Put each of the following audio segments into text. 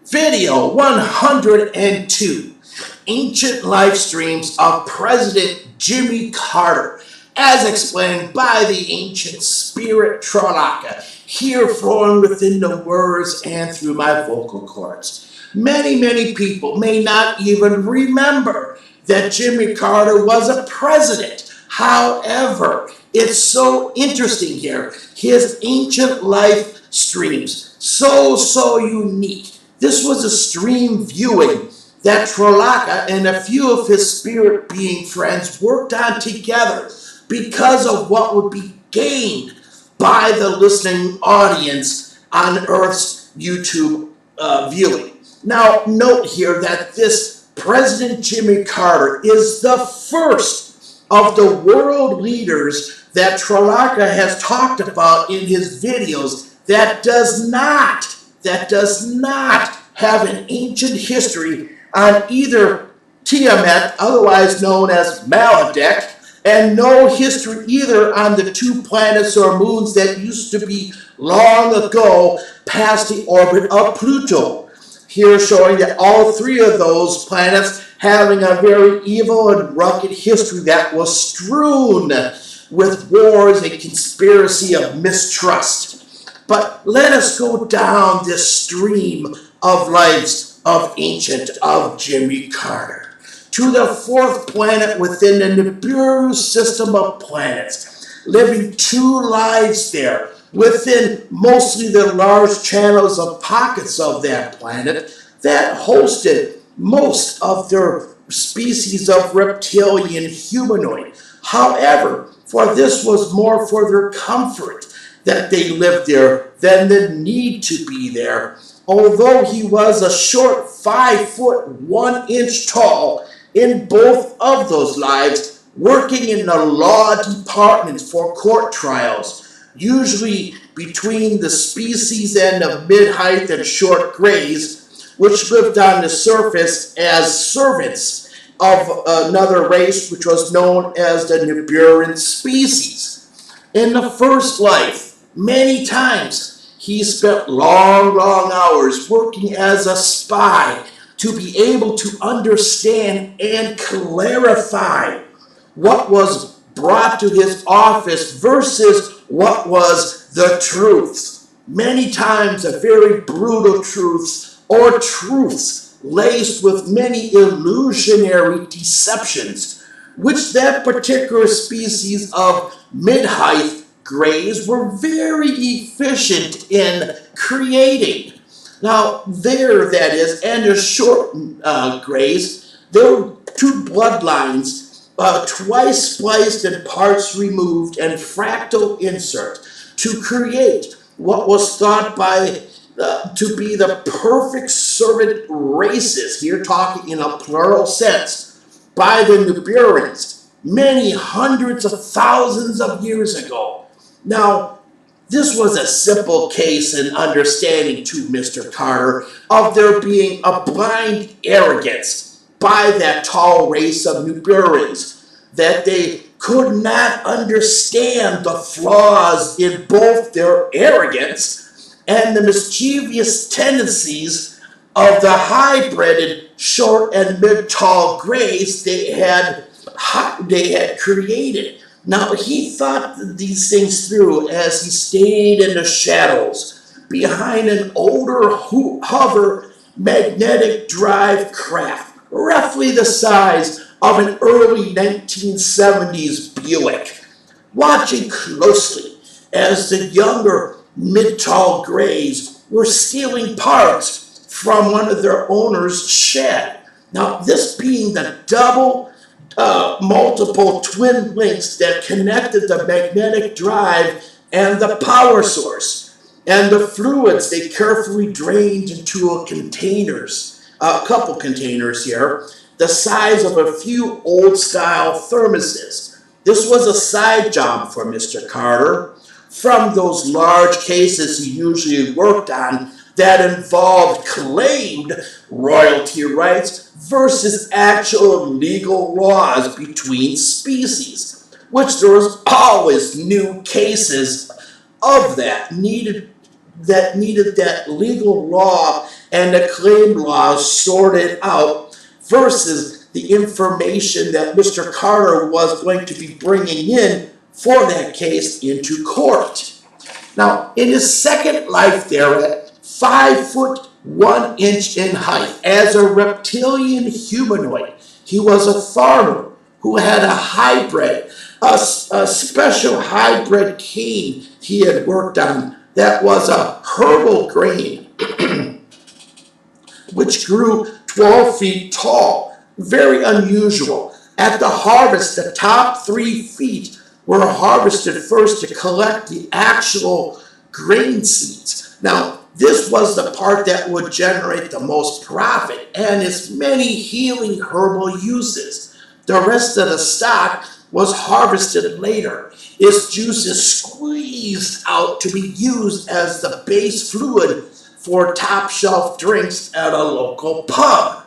Video 102, Ancient Life Streams of President Jimmy Carter, as explained by the ancient spirit tralaka, here flowing within the words and through my vocal cords. Many people may not even remember that Jimmy Carter was a president. However, it's so interesting here. His ancient life streams, so unique. This was a stream viewing that Tralaka and a few of his spirit being friends worked on together because of what would be gained by the listening audience on Earth's YouTube viewing. Now, note here that this President Jimmy Carter is the first of the world leaders that Tralaka has talked about in his videos that does not have an ancient history on either Tiamat, otherwise known as Maladec, and no history either on the two planets or moons that used to be long ago past the orbit of Pluto. Here showing that all three of those planets having a very evil and rugged history that was strewn with wars and conspiracy of mistrust. But let us go down this stream of lives of Jimmy Carter to the fourth planet within the Nibiru system of planets, living two lives there within mostly the large channels of pockets of that planet that hosted most of their species of reptilian humanoid. However, for this was more for their comfort that they lived there than the need to be there. Although he was a short 5 foot 1 inch tall in both of those lives, working in the law department for court trials, usually between the species and the mid-height and short grays, which lived on the surface as servants of another race which was known as the Nibiran species. In the first life, many times, he spent long hours working as a spy to be able to understand and clarify what was brought to his office versus what was the truth. Many times, a very brutal truths or truths laced with many illusionary deceptions, which that particular species of mid-height grays were very efficient in creating. Now, there that is, and the short grays, there were two bloodlines, twice spliced and parts removed, and fractal insert to create what was thought by to be the perfect servant races, here talking in a plural sense, by the Nibirans many hundreds of thousands of years ago. Now, this was a simple case in understanding to Mr. Carter of there being a blind arrogance by that tall race of Nibirans that they could not understand the flaws in both their arrogance and the mischievous tendencies of the hybrided short and mid-tall grays they had created. Now, he thought these things through as he stayed in the shadows behind an older hover magnetic drive craft, roughly the size of an early 1970s Buick, watching closely as the younger mid-tall grays were stealing parts from one of their owner's shed. Now, this being the multiple twin links that connected the magnetic drive and the power source, and the fluids they carefully drained into a couple containers here, the size of a few old-style thermoses. This was a side job for Mr. Carter from those large cases he usually worked on that involved claimed royalty rights versus actual legal laws between species, which there was always new cases of that needed that legal law and the claim laws sorted out versus the information that Mr. Carter was going to be bringing in for that case into court. Now, in his second life there, at 5 foot 1 inch in height, as a reptilian humanoid, he was a farmer who had a hybrid, a special hybrid cane he had worked on that was a herbal grain which grew 12 feet tall. Very unusual. At the harvest, the top 3 feet were harvested first to collect the actual grain seeds. Now, this was the part that would generate the most profit and its many healing herbal uses. The rest of the stock was harvested later. Its juice is squeezed out to be used as the base fluid for top shelf drinks at a local pub.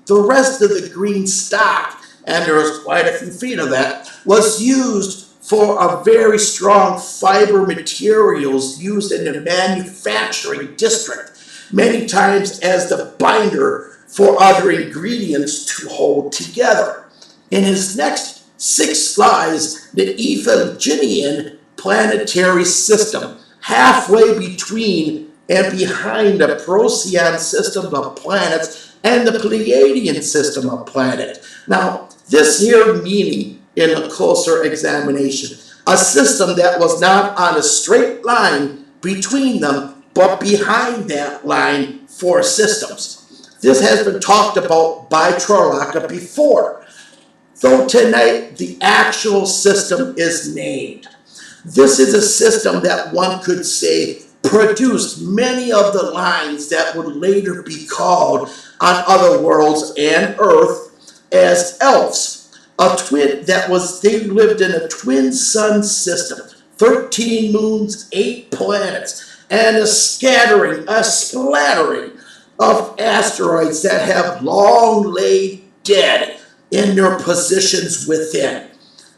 The rest of the green stock, and there was quite a few feet of that, was used for a very strong fiber materials used in the manufacturing district, many times as the binder for other ingredients to hold together. In his next 6 slides, the Ephogenian planetary system, halfway between and behind the Procyon system of planets and the Pleiadian system of planets. Now, this here meaning in a closer examination, a system that was not on a straight line between them, but behind that line 4 systems. This has been talked about by Tralaka before, though tonight the actual system is named. This is a system that one could say produced many of the lines that would later be called on other worlds and Earth as elves. A twin that was, they lived in a twin sun system, 13 moons, 8 planets, and a splattering of asteroids that have long laid dead in their positions within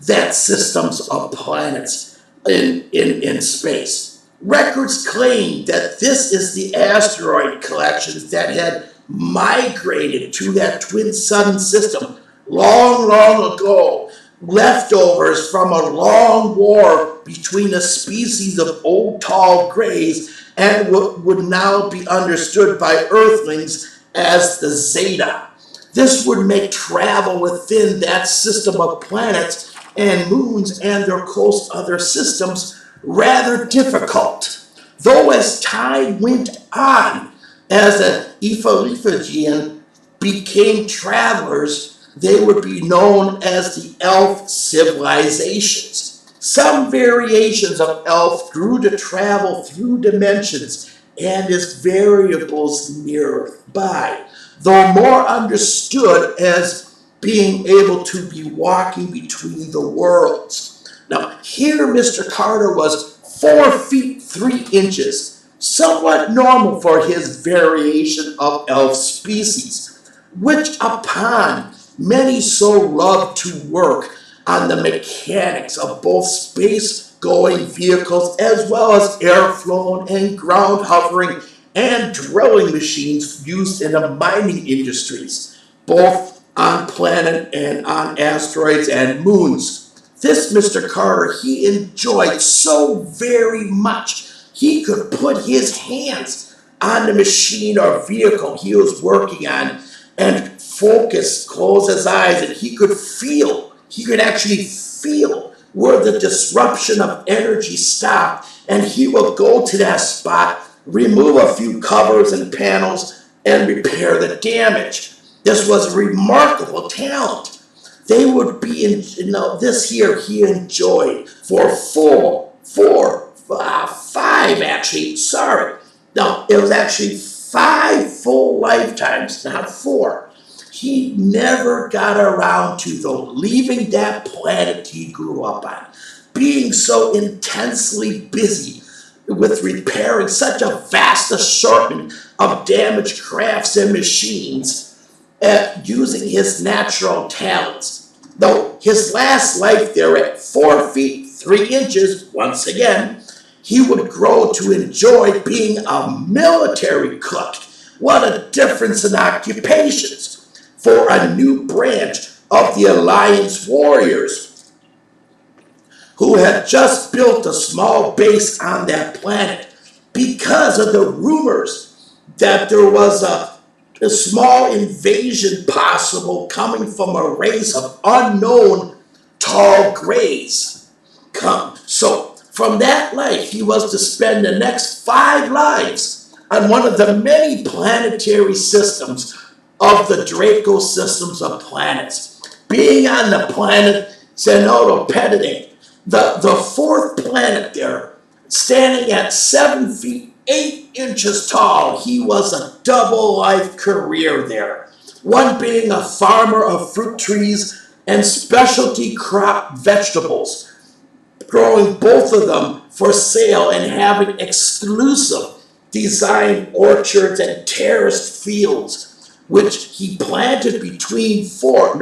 that systems of planets in space. Records claim that this is the asteroid collections that had migrated to that twin sun system long, long ago, leftovers from a long war between a species of old tall grays and what would now be understood by Earthlings as the Zeta. This would make travel within that system of planets and moons and their close other systems rather difficult. Though as time went on, as the Ephogian became travelers, they would be known as the elf civilizations. Some variations of elf grew to travel through dimensions and its variables nearby, though more understood as being able to be walking between the worlds. Now, here Mr. Carter was 4 feet 3 inches, somewhat normal for his variation of elf species, which upon many so loved to work on the mechanics of both space-going vehicles as well as air-flown and ground-hovering and drilling machines used in the mining industries, both on planet and on asteroids and moons. This Mr. Carter, he enjoyed so very much. He could put his hands on the machine or vehicle he was working on and focus, close his eyes, and he could actually feel where the disruption of energy stopped, and he will go to that spot, remove a few covers and panels, and repair the damage. This was remarkable talent. They would be in, this here he enjoyed for 5 actually, sorry. No, it was actually 5 full lifetimes, not 4. He never got around to, though, leaving that planet he grew up on, being so intensely busy with repairing such a vast assortment of damaged crafts and machines, using his natural talents. Though his last life there at 4 feet 3 inches, once again, he would grow to enjoy being a military cook, what a difference in occupations for a new branch of the Alliance warriors who had just built a small base on that planet because of the rumors that there was a small invasion possible coming from a race of unknown tall grays. So from that life, he was to spend the next 5 lives on one of the many planetary systems of the Draco systems of planets. Being on the planet Xenotopetidate, the 4th planet there, standing at 7 feet 8 inches tall, he was a double life career there. One being a farmer of fruit trees and specialty crop vegetables, growing both of them for sale and having exclusive designed orchards and terraced fields, which he planted between 5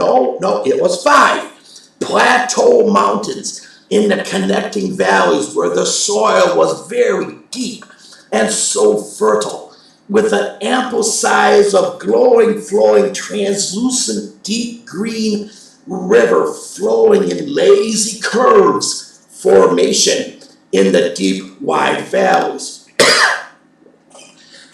plateau mountains in the connecting valleys where the soil was very deep and so fertile, with an ample size of glowing, flowing, translucent, deep green river flowing in lazy curves formation in the deep, wide valleys.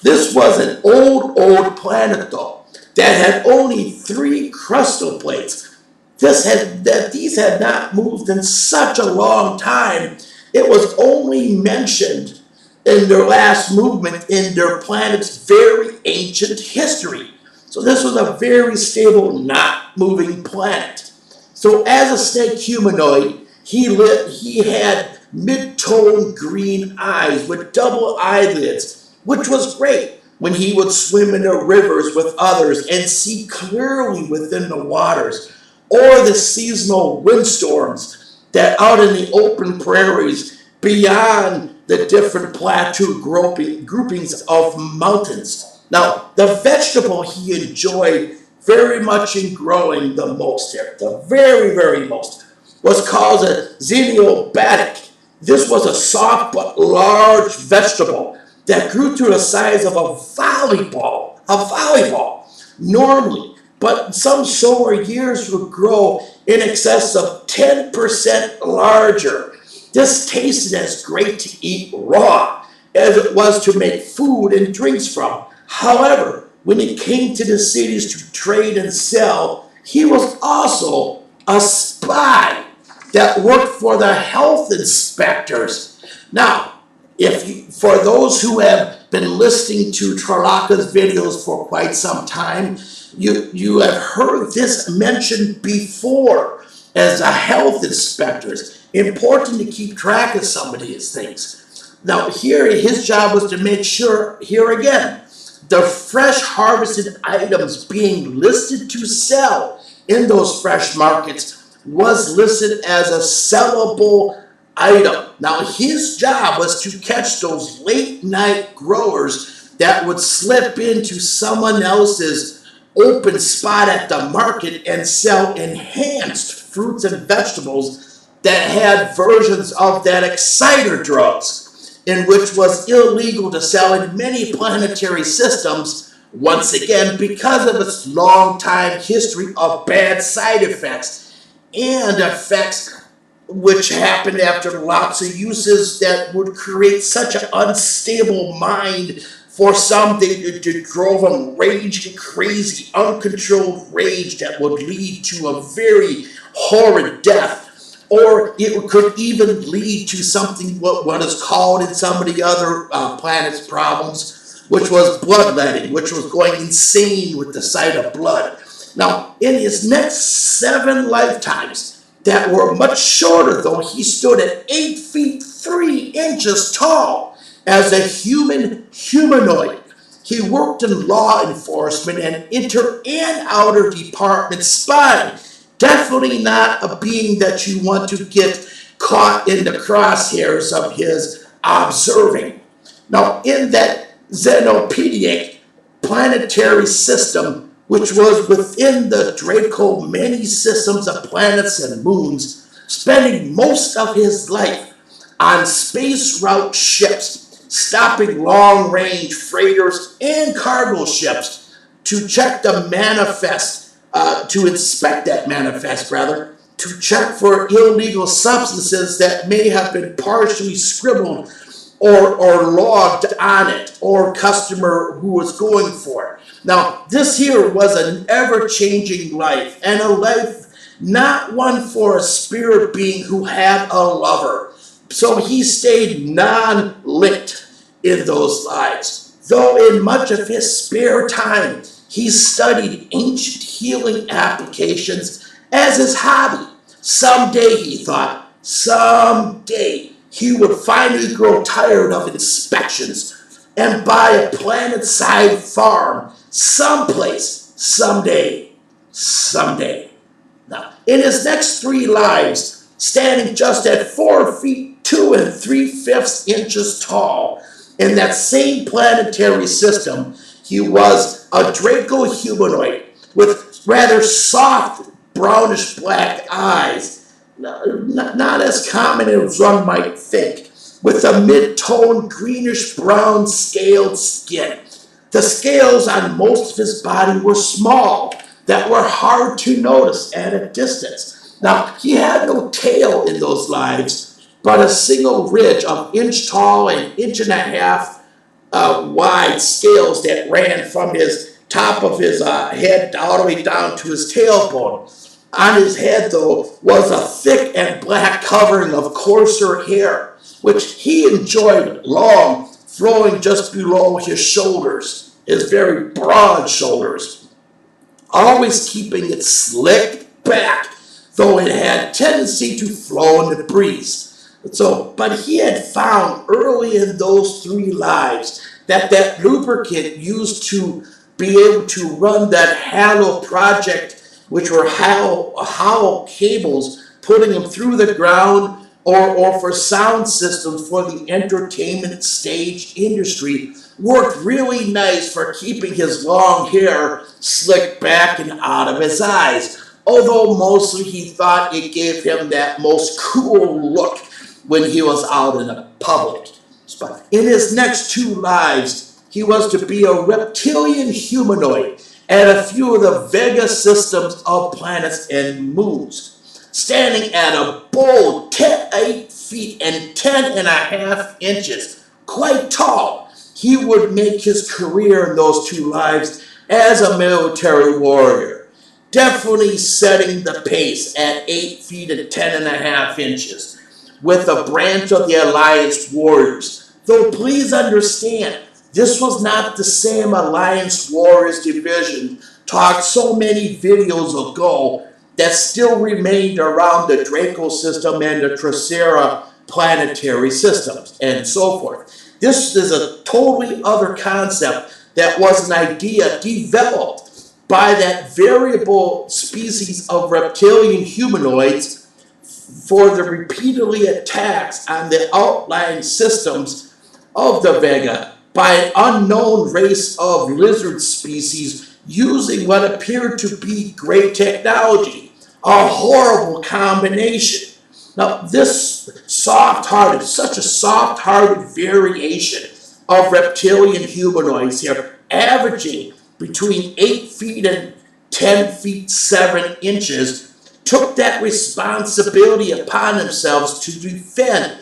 This was an old planet, though, that had only 3 crustal plates. These had not moved in such a long time. It was only mentioned in their last movement in their planet's very ancient history. So this was a very stable, not moving planet. So as a snake humanoid, he had mid-tone green eyes with double eyelids, which was great when he would swim in the rivers with others and see clearly within the waters, or the seasonal windstorms that out in the open prairies beyond the different plateau groupings of mountains. Now, the vegetable he enjoyed very much in growing the most here, the very most, was called a xeniobatic. This was a soft but large vegetable that grew to the size of a volleyball normally, but some solar years would grow in excess of 10% larger. This tasted as great to eat raw as it was to make food and drinks from. However, when it came to the cities to trade and sell, he was also a spy that worked for the health inspectors. Now, for those who have been listening to Tralaka's videos for quite some time, you have heard this mentioned before as a health inspectors. Important to keep track of some of these things. Now here, his job was to make sure, here again, the fresh harvested items being listed to sell in those fresh markets was listed as a sellable item. Now his job was to catch those late night growers that would slip into someone else's open spot at the market and sell enhanced fruits and vegetables that had versions of that exciter drugs, in which was illegal to sell in many planetary systems, once again because of its long time history of bad side effects and effects which happened after lots of uses that would create such an unstable mind. For some, it drove them raging crazy, uncontrolled rage that would lead to a very horrid death. Or it could even lead to something what is called in some of the other planets' problems, which was bloodletting, which was going insane with the sight of blood. Now, in his next 7 lifetimes, that were much shorter, though, he stood at 8 feet 3 inches tall as a humanoid. He worked in law enforcement and inter and outer department spying. Definitely not a being that you want to get caught in the crosshairs of his observing. Now, in that xenopedic planetary system, which was within the Draco many systems of planets and moons, spending most of his life on space route ships, stopping long-range freighters and cargo ships to check the manifest, to inspect that manifest, rather, to check for illegal substances that may have been partially scribbled or logged on it, or customer who was going for it. Now, this here was an ever-changing life, and a life not one for a spirit being who had a lover. So he stayed non-lit in those lives, though in much of his spare time, he studied ancient healing applications as his hobby. Someday, he thought, someday, he would finally grow tired of inspections and buy a planet-side farm someplace, someday. Now, in his next 3 lives, standing just at 4 feet 2 3/5 inches tall, in that same planetary system, he was a Draco humanoid with rather soft brownish black eyes, not as common as one might think, with a mid-tone greenish brown scaled skin. The scales on most of his body were small, that were hard to notice at a distance. Now, he had no tail in those lives, but a single ridge of inch tall and inch and a half wide scales that ran from his top of his head all the way down to his tailbone. On his head, though, was a thick and black covering of coarser hair, which he enjoyed long, flowing just below his shoulders, his very broad shoulders, always keeping it slicked back, though it had tendency to flow in the breeze. But he had found early in those 3 lives that lubricant used to be able to run that Halo project, which were hollow cables, putting them through the ground, or for sound systems for the entertainment stage industry, worked really nice for keeping his long hair slicked back and out of his eyes, although mostly he thought it gave him that most cool look when he was out in the public. But in his next 2 lives, he was to be a reptilian humanoid at a few of the Vega systems of planets and moons, standing at a bold 8 feet and 10.5 inches, quite tall. He would make his career in those 2 lives as a military warrior, definitely setting the pace at 8 feet and 10.5 inches with a branch of the Alliance Warriors. Though please understand, this was not the same Alliance Warriors division talked so many videos ago that still remained around the Draco system and the Tracera planetary systems and so forth. This is a totally other concept that was an idea developed by that variable species of reptilian humanoids for the repeatedly attacks on the outlying systems of the Vega by an unknown race of lizard species using what appeared to be great technology, a horrible combination. Now, this soft-hearted, such a soft-hearted variation of reptilian humanoids here, averaging between 8 feet and 10 feet 7 inches, took that responsibility upon themselves to defend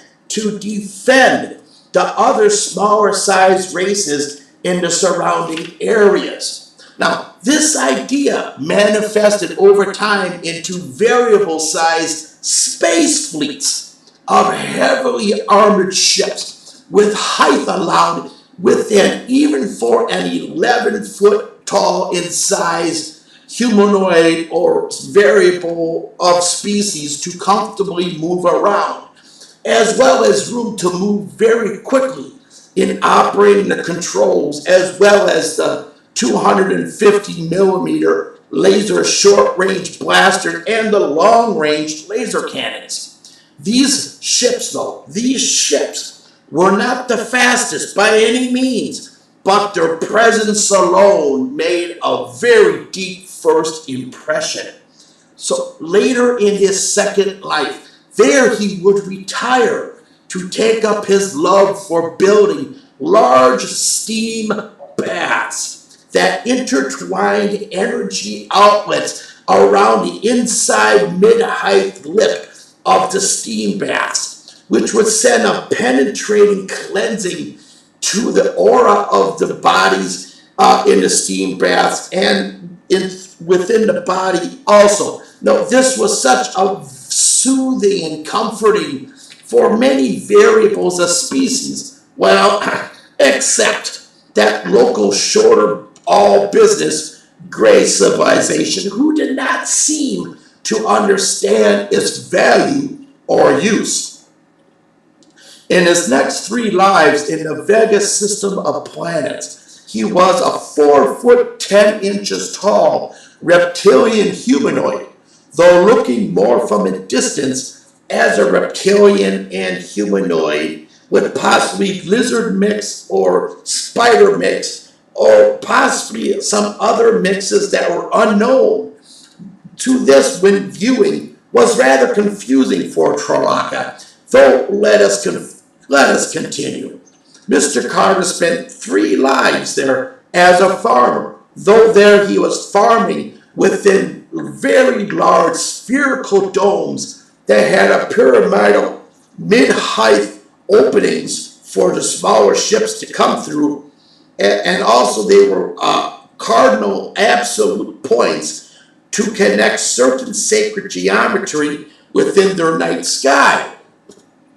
the other smaller-sized races in the surrounding areas. Now, this idea manifested over time into variable-sized space fleets of heavily armored ships with height allowed within, even for an 11-foot tall in size humanoid or variable of species to comfortably move around, as well as room to move very quickly in operating the controls, as well as the 250 millimeter laser short-range blaster and the long-range laser cannons. These ships were not the fastest by any means, but their presence alone made a very deep first impression. So later in his second life, there he would retire to take up his love for building large steam baths that intertwined energy outlets around the inside mid-height lip of the steam baths, which would send a penetrating cleansing to the aura of the bodies in the steam baths and within the body also. Now, this was such a soothing and comforting for many variables of species. Well, except that local shorter all business gray civilization who did not seem to understand its value or use. In his next 3 lives in the Vega system of planets, he was a 4 foot 10 inches tall reptilian humanoid, though looking more from a distance as a reptilian and humanoid with possibly lizard mix or spider mix or possibly some other mixes that were unknown to this when viewing was rather confusing for Tralaka, though let us continue. Mr. Carter spent 3 lives there as a farmer, though there he was farming within very large spherical domes that had a pyramidal mid-height openings for the smaller ships to come through, and also they were cardinal absolute points to connect certain sacred geometry within their night sky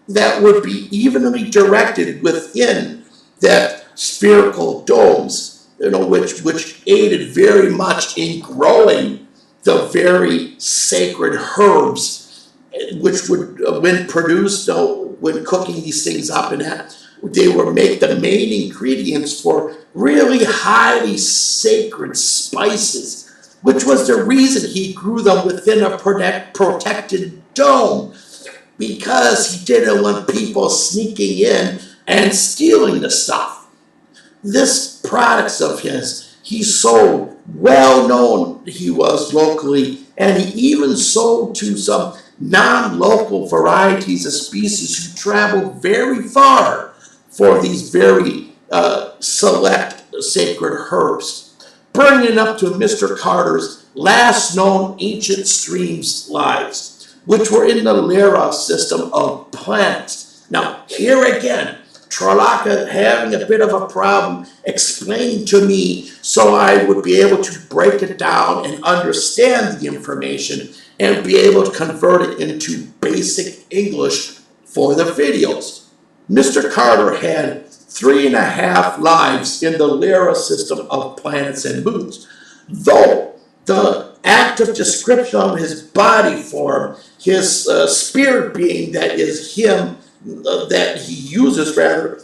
that would be evenly directed within that spherical domes, which aided very much in growing the very sacred herbs, which would, when produced, when cooking these things up, and that they would make the main ingredients for really highly sacred spices, which was the reason he grew them within a protected dome, because he didn't want people sneaking in and stealing the stuff. This products of his, he sold, well known he was locally, and he even sold to some non-local varieties of species who traveled very far for these very select sacred herbs, bringing up to Mr. Carter's last known ancient streams lives, which were in the Lyra system of planets. Now, here again, Tralaka having a bit of a problem explaining to me so I would be able to break it down and understand the information and be able to convert it into basic English for the videos. Mr. Carter had 3.5 lives in the Lyra system of planets and moons, though the active description of his body form, his spirit being that is him, that he uses rather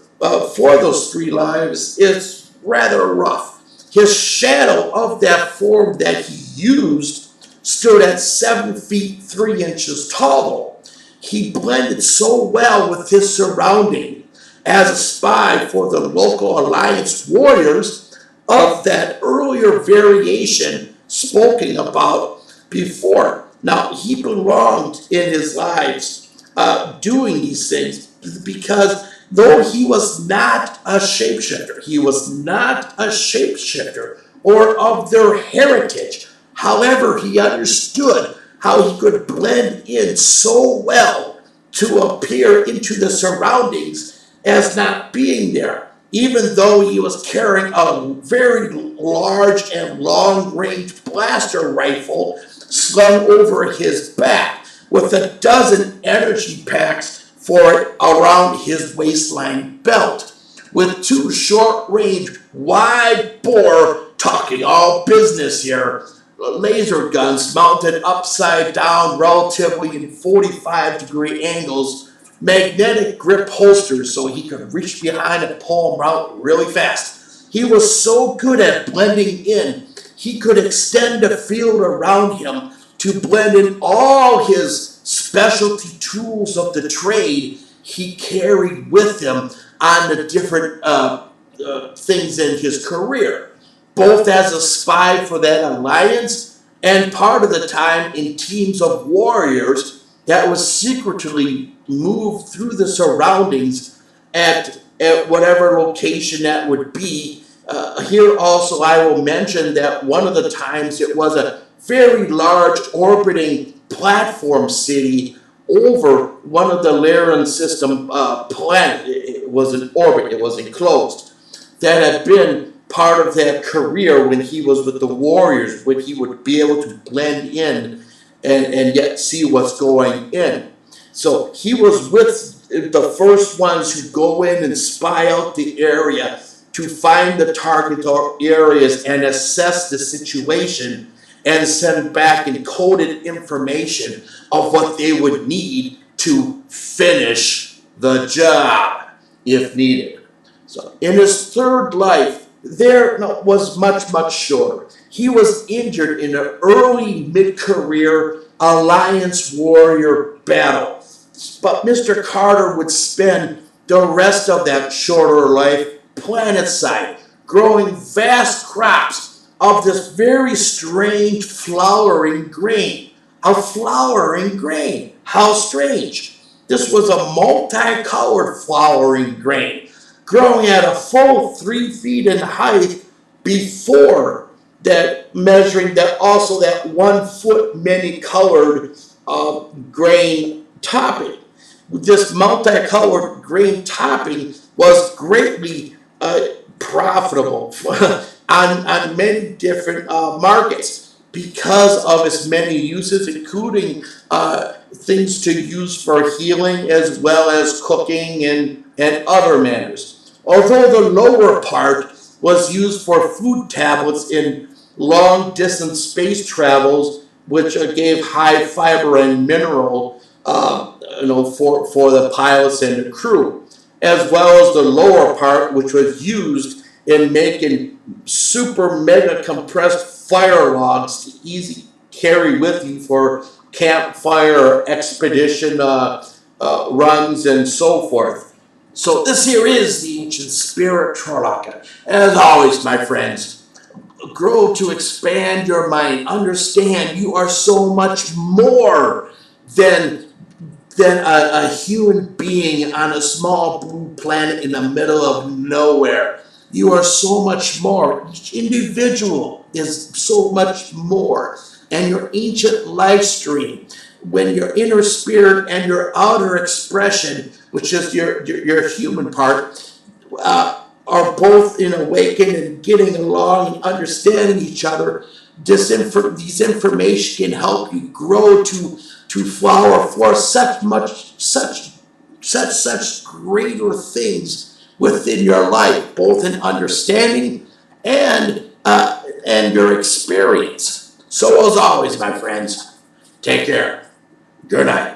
for those 3 lives is rather rough. His shadow of that form that he used stood at 7 feet 3 inches tall. He blended so well with his surrounding as a spy for the local Alliance warriors of that earlier variation spoken about before. Now, he belonged in his lives doing these things, because though he was not a shapeshifter, or of their heritage, however, he understood how he could blend in so well to appear into the surroundings as not being there, even though he was carrying a very large and long-range blaster rifle slung over his back, with a dozen energy packs for it around his waistline belt, with 2 short-range, wide-bore, talking all business here, laser guns mounted upside down relatively in 45-degree angles, magnetic grip holsters so he could reach behind and pull them out really fast. He was so good at blending in, he could extend the field around him to blend in all his specialty tools of the trade he carried with him on the different things in his career, both as a spy for that alliance and part of the time in teams of warriors that was secretly move through the surroundings at whatever location that would be. Here also I will mention that one of the times it was a very large orbiting platform city over one of the Lyran system planets. It was an orbit, it was enclosed, that had been part of that career when he was with the Warriors, when he would be able to blend in and yet see what's going in. So he was with the first ones who go in and spy out the area to find the target areas and assess the situation and send back encoded information of what they would need to finish the job if needed. So in his third life, there was much shorter. He was injured in an early mid-career Alliance warrior battle. But Mr. Carter would spend the rest of that shorter life planetside, growing vast crops of this very strange flowering grain. A flowering grain. How strange. This was a multicolored flowering grain, growing at a full 3 feet in height before that, measuring that also that 1 foot many colored grain topping. This multicolored grain topping was greatly profitable on many different markets because of its many uses, including things to use for healing as well as cooking and other manners. Although the lower part was used for food tablets in long-distance space travels, which gave high fiber and mineral for the pilots and the crew, as well as the lower part, which was used in making super mega compressed fire logs to easy carry with you for campfire expedition runs and so forth. So this here is the ancient spirit tralaka. As always, my friends, grow to expand your mind. Understand you are so much more than a human being on a small blue planet in the middle of nowhere. You are so much more. Each individual is so much more. And your ancient life stream, when your inner spirit and your outer expression, which is your human part, are both in awakening and getting along and understanding each other, these information can help you grow to flower for such greater things within your life, both in understanding and your experience. So as always, my friends, take care. Good night.